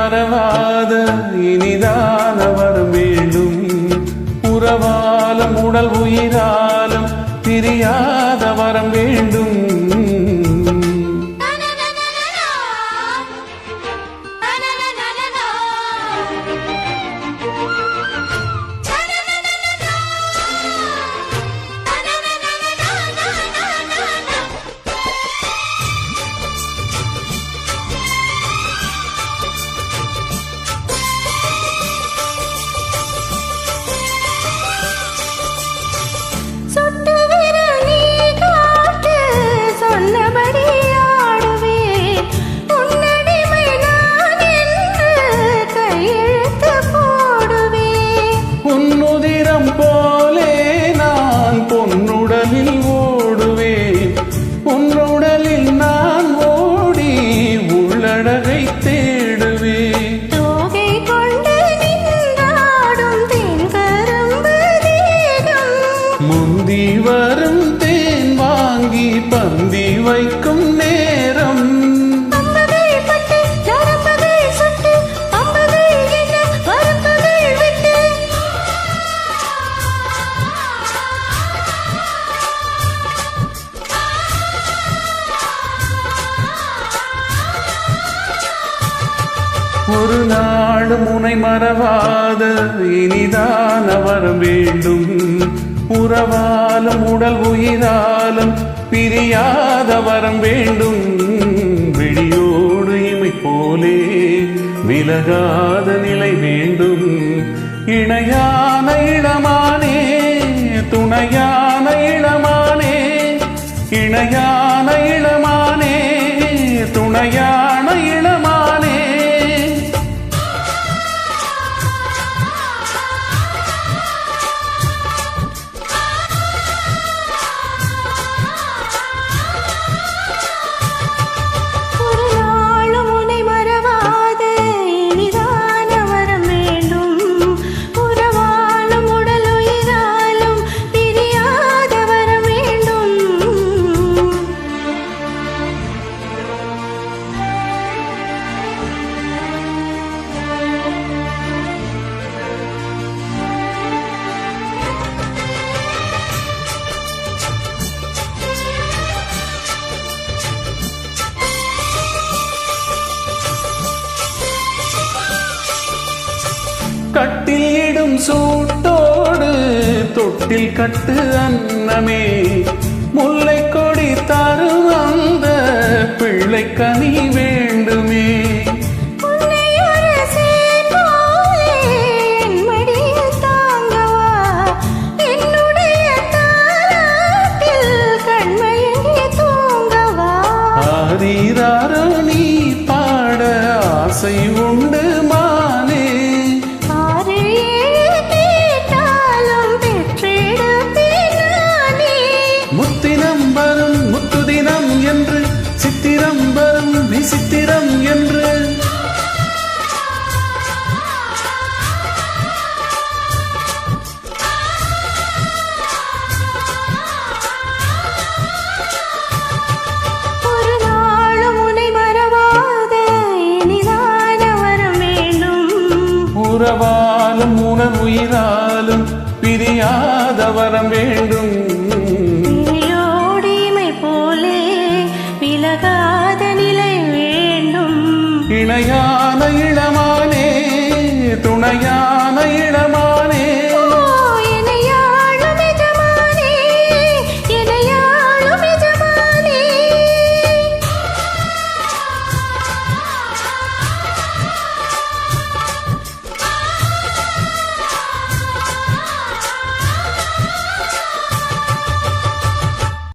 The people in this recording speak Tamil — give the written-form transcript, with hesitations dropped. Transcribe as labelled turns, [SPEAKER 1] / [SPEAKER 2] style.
[SPEAKER 1] மறவாத இனிதான வரம் வேண்டும். உறவாலும் உடல் உயிராலும் பிரியாத வரம் வேண்டும். போலே நான் பொன்னுடலில் ஓடுவேன். பொன்னுடலில் நான் ஓடி உள்ளடகை தேடுவேன்.
[SPEAKER 2] தோகை கொண்டு நின்றாடும் தென்கரும்பு தேகம்,
[SPEAKER 1] முந்தி வரும் தேன் வாங்கி பந்தி வைக்கும் நேரம். ஒரு நாள் முனை மறவாத இனிதான வரம் வேண்டும். உறவாலும் உடல் உயிராலும் பிரியாத வரம் வேண்டும். விழியோடு இமை போலே விலகாத நிலை வேண்டும். இணையான இளமானே துணையான இளமானே, இணையான இளமானே துணையான இளமானே. கட்டில் இடும் சூட்டோடு தொட்டில் கட்டு அன்னமே, முல்லை கொடி தரும் அந்த பிள்ளை கனி வேண்டுமே. ஆரீராரோ நீ பாட ஆசை உண்டு மானே. முத்தினம் வரும் முத்துதினம் என்று, சித்திரம் வரும் விசித்திரம் என்று. உறவாலும் உணர் உயிராலும் பிரியாத வரம் வேண்டும்.
[SPEAKER 2] இமையோடிமை போலே விலகாத நிலை வேண்டும்.
[SPEAKER 1] இணையான இளமானே துணையான